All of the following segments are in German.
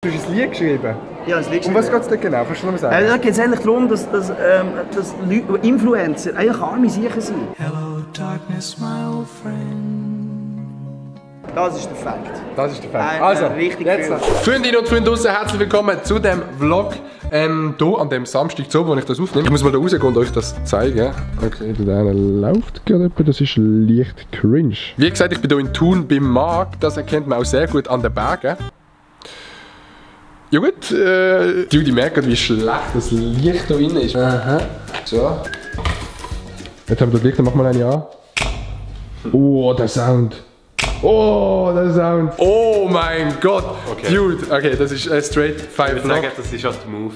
Du hast ein Lied geschrieben? Ja, ein Lied geschrieben. Um was geht es denn genau? Kannst du noch mal sagen? Da geht es eigentlich darum, dass Influencer eigentlich arme Sicher sind. Hello, darkness, my old friend. Das ist der Fakt. Das ist der Fakt. Also, richtig jetzt Freundinnen und Freunde draussen, herzlich willkommen zu dem Vlog. Hier an dem Samstag, wo ich das aufnehme. Ich muss mal da rausgehen und euch das zeigen. Okay, da läuft gerade jemand, das ist leicht cringe. Wie gesagt, ich bin hier in Thun beim Markt. Das erkennt man auch sehr gut an den Bergen. Ja gut, die merken, wie schlecht das Licht hier drin ist. Aha. So. Jetzt haben wir das Licht, dann machen wir eine an. Oh, der Sound. Oh, der Sound. Oh mein Gott. Okay. Dude, okay, das ist straight 5 Vlog. Ich würde sagen, das ist auch der Move.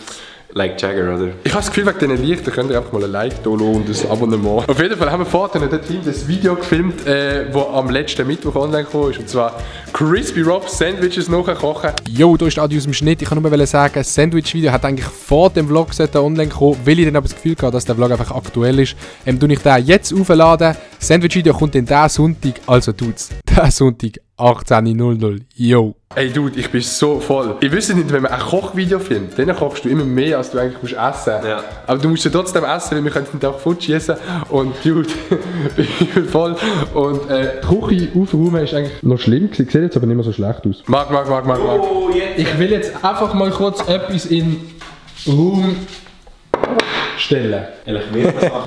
Like Jagger, oder? Ich habe das Gefühl, wegen diesen Lichtern könnt ihr einfach mal ein Like hier lassen und ein Abonnement. Auf jeden Fall haben wir vorhin dort das Video gefilmt, das am letzten Mittwoch online gekommen ist. Und zwar Crispy Rob Sandwiches nachkochen. Jo, da ist Adi aus dem Schnitt. Ich kann nur sagen, das Sandwich-Video hat eigentlich vor dem Vlog online gekommen, weil ich dann aber das Gefühl hatte, dass der Vlog einfach aktuell ist. Tue ich den jetzt aufladen. Das Sandwich-Video kommt dann diesen Sonntag, also tut's. Diesen Sonntag 18:00. Yo. Ey Dude, ich bin so voll. Ich wüsste nicht, wenn man ein Kochvideo filmt, dann kochst du immer mehr, als du eigentlich musst essen. Ja. Aber du musst ja trotzdem essen, weil wir können nicht auch futschießen. Und Dude, ich bin voll. Und die Küche aufräumen ist eigentlich noch schlimm gewesen. Sieht jetzt aber nicht mehr so schlecht aus. Marc. Oh, ich will jetzt einfach mal kurz etwas in Raum stellen.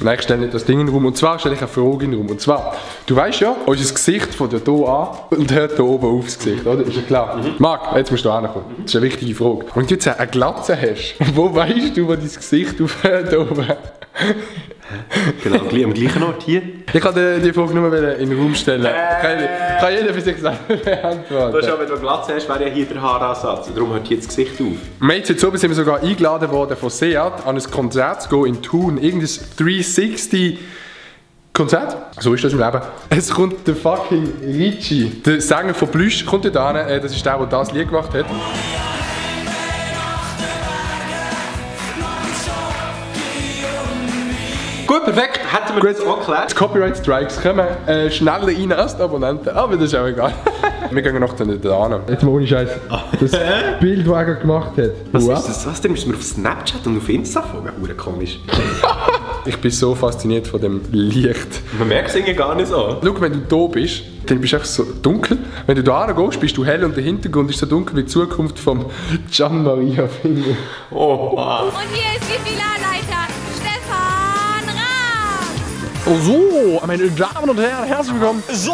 Nein, ich stelle nicht das Ding in den Raum. Und zwar stelle ich eine Frage in den Raum. Und zwar, du weißt ja, unser Gesicht von hier an und hört hier oben auf das Gesicht, oder? Ist ja klar. Marc, jetzt musst du herkommen. Das ist eine wichtige Frage. Wenn du jetzt eine Glatze hast, wo weißt du, wo dein Gesicht aufhört hier oben? Genau, am gleichen Ort hier. Ich kann die Frage nur in den Raum stellen. Kann jeder für sich selber beantworten. Du hast ja, wenn du eine Glatze hast, wäre ja hier der Haaransatz. Darum hört hier das Gesicht auf. Jetzt oben sind wir sogar eingeladen worden von Seat an ein Konzert zu gehen in Thun. Irgendein 360 Konzert. So ist das im Leben. Es kommt der fucking Richie, der Sänger von Plüsch, kommt dort hin. Das ist der das Lied gemacht hat. Gut, perfekt. Hätten wir das auch geklärt? Die Copyright Strikes kommen schneller rein als die Abonnenten, aber das ist auch egal. Wir gehen noch da nicht an. Jetzt mal ohne Scheiß. Das Bild, das er gemacht hat. Was ist das? Was? Dann müssen wir auf Snapchat und auf Insta folgen. Hure komisch. Ich bin so fasziniert von dem Licht. Man merkt es irgendwie gar nicht so. Schau, wenn du hier bist, dann bist du einfach so dunkel. Wenn du da gehst, bist du hell und der Hintergrund ist so dunkel wie die Zukunft von Gian Maria Finger. Oh, wow. Und hier ist die Filialleiter Stefan Raab. So, meine Damen und Herren, herzlich willkommen. So,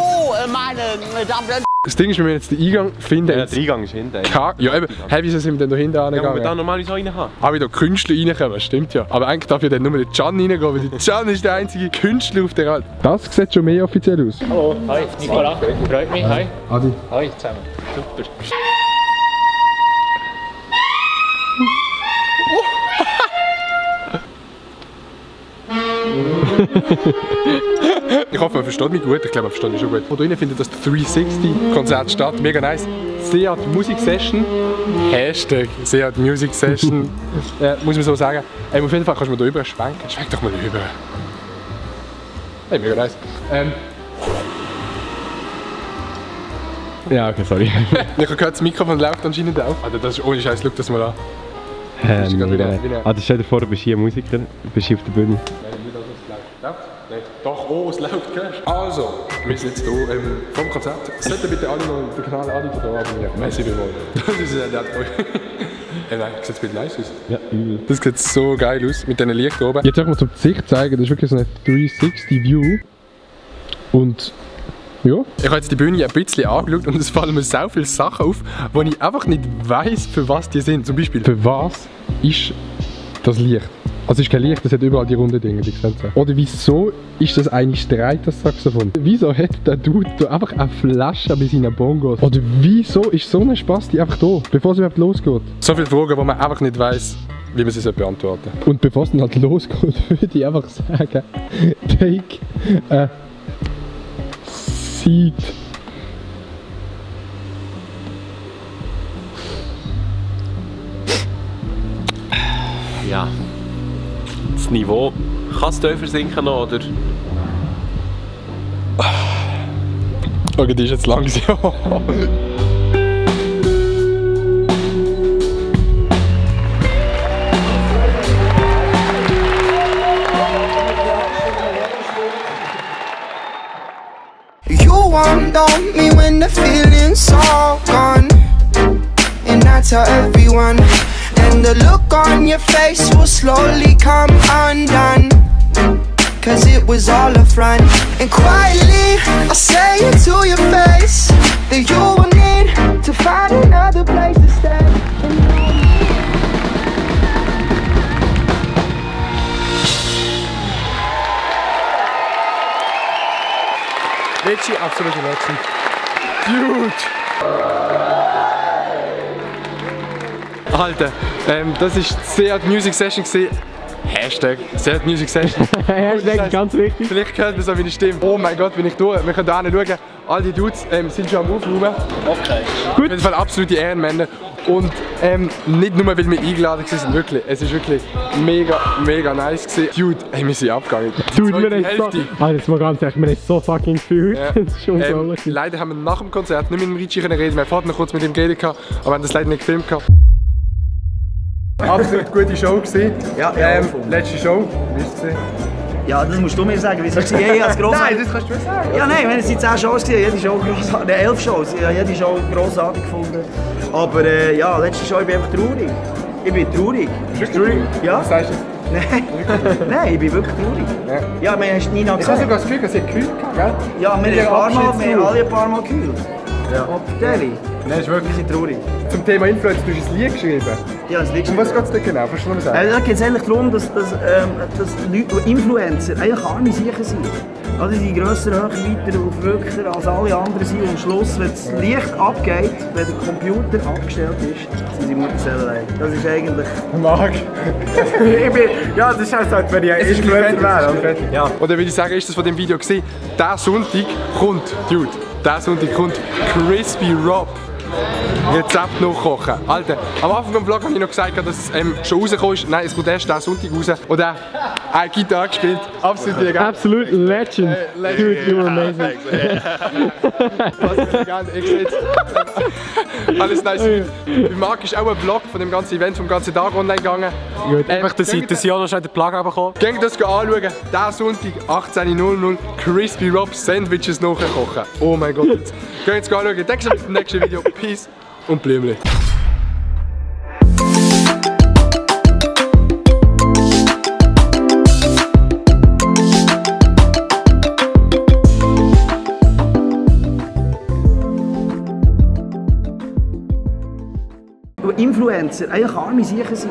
meine Damen und Herren. Das Ding ist, wenn wir jetzt den Eingang finden. Ja, der Eingang ist hinten. Ja, eben. Hey, wieso sind wir denn da hinten angegangen? Ja, wir da normalerweise rein haben. Auch wieder Künstler reinkommen, stimmt ja. Aber eigentlich darf ja dann nur der Can reingehen, weil der Can ist der einzige Künstler auf der Welt. Das sieht schon mehr offiziell aus. Hallo, hi, Nicola. Freut mich, hi. Adi. Hi zusammen. Super. Ich hoffe, man versteht mich gut. Ich glaube, man versteht mich schon gut. Hier drinnen findet das 360-Konzert statt. Mega nice. Seat Music Session. Hashtag Seat Music Session. Muss man so sagen. Auf jeden Fall kannst du mal da rüber schwenken. Schwenk doch mal rüber. Hey, mega nice. Ja, okay, sorry. Ich habe gehört, das Mikrofon läuft anscheinend auch. Also das ist ohne Scheiß, schau das mal an. Also stell dir vor, du bist hier Musiker, du bist hier auf der Bühne. Doch, oh, es läuft, gehst. Also, wir sind jetzt hier vom Konzert. Sollten bitte alle noch den Kanal Adi von hier abonnieren. Merci vielmals. Das ist ja nett von euch. Nein, sieht es nice aus. Ja, übel. Das sieht so geil aus, mit diesen Lichtern oben. Jetzt mal zum Gesicht zeigen, das ist wirklich so eine 360-View. Und ja. Ich habe jetzt die Bühne ein bisschen angeschaut und es fallen mir so viele Sachen auf, wo ich einfach nicht weiss, für was die sind. Zum Beispiel, für was ist das Licht? Also es ist kein Licht, das hat überall die runden Dinge, die gesehen haben. Oder wieso ist das eigentlich streit, das Saxophon? Wieso hat der Dude da einfach eine Flasche bei seinen Bongos? Oder wieso ist so eine Spasti einfach da, bevor es überhaupt losgeht? So viele Fragen, die man einfach nicht weiss, wie man sie beantworten soll. Und bevor es dann halt losgeht, würde ich einfach sagen, take a seat. Ja. Das Niveau, kann es tiefer sinken noch, oder? Okay, die ist jetzt langsam. on me when the feeling's all gone. And I tell everyone, and the look on your face will slowly come undone. Cause it was all a front. And quietly I say it to your face that you will need to find another place to stay. Legend, absolute Legend. Dude! Alter, das war sehr die Music Session gewesen. Hashtag sehr die Music Session. Hashtag ganz wichtig. Vielleicht hört man so meine Stimme. Oh mein Gott, bin ich durch. Wir können da schauen. All die Dudes sind schon am Aufräumen. Okay. Gut. Auf jeden Fall absolute Ehrenmänner. Und nicht nur, weil wir eingeladen waren, wirklich. Es war wirklich mega nice gewesen. Dude, hey, wir sind abgegangen. Dude, wir haben so... Alter, jetzt mal ganz ehrlich, wir haben so fucking gefühlt. Ja. Das ist schon so leider haben wir nach dem Konzert nicht mit dem Richie reden. Wir hatten noch kurz mit ihm geredet, aber wir haben das leider nicht gefilmt. Absolut gute Show gewesen. Ja, letzte Show, wie ist es gewesen? Ja, das musst du mir sagen, wie es war. Nein, das kannst du mir sagen. Ja, nein, wir sind 10 Shows gewesen, jede Show grossartig. Nein, 11 Shows, ich habe jede Show grossartig gefunden. Aber ja, letzte Show, ich bin einfach traurig. Ich bin traurig. Bist du traurig? Ja. Was sagst du? Nein, nein, ich bin wirklich traurig. Ja, wir haben Nina Ich gesagt. habe sogar das Gefühl, dass sie gekühlt haben, gell? Ja, wir haben alle ein paar Mal gekühlt. Ja. Ob Deli. Nein, ist wirklich. Wir sind traurig. Zum Thema Influencer, du hast ein Lied geschrieben. Ja, das Lied Um was geht es denn genau? Kannst du noch sagen? Da geht es eigentlich darum, dass Leute, Influencer eigentlich arme Sicher sind. Also sie sind grösser, höher, weiter und verrückter als alle anderen sind. Und am Schluss, wenn das Licht abgeht, wenn der Computer abgestellt ist, sind sie Mutterseelen. Das ist eigentlich... Marc. Ja, das ist halt, wenn ich Influencer wäre. Ja. Oder würde ich sagen, ist das von dem Video gesehen? Der Sonntag kommt, Dude, der Sonntag kommt Crispy Rob. Rezept nachkochen. Alter, am Anfang des Vlog habe ich noch gesagt, dass es schon rausgekommen ist. Nein, es kommt erst diesen Sonntag raus. Und er hat Gitarre gespielt. Absolut legend. Absolute Legend. Dude, you were amazing. Alles nice. Bei Marc ist auch ein Vlog von dem ganzen Event, vom ganzen Tag online gegangen. Einfach, dass ich auch noch schnell den Plug bekommen. Geht das anschauen. Diesen Sonntag, 18:00 Uhr, Crispy Rob Sandwiches nachkochen. Oh mein Gott. Geht jetzt anschauen. Danke bis zum nächsten Video. Peace und Blümli. Influencer, eigentlich arme Sicher sind.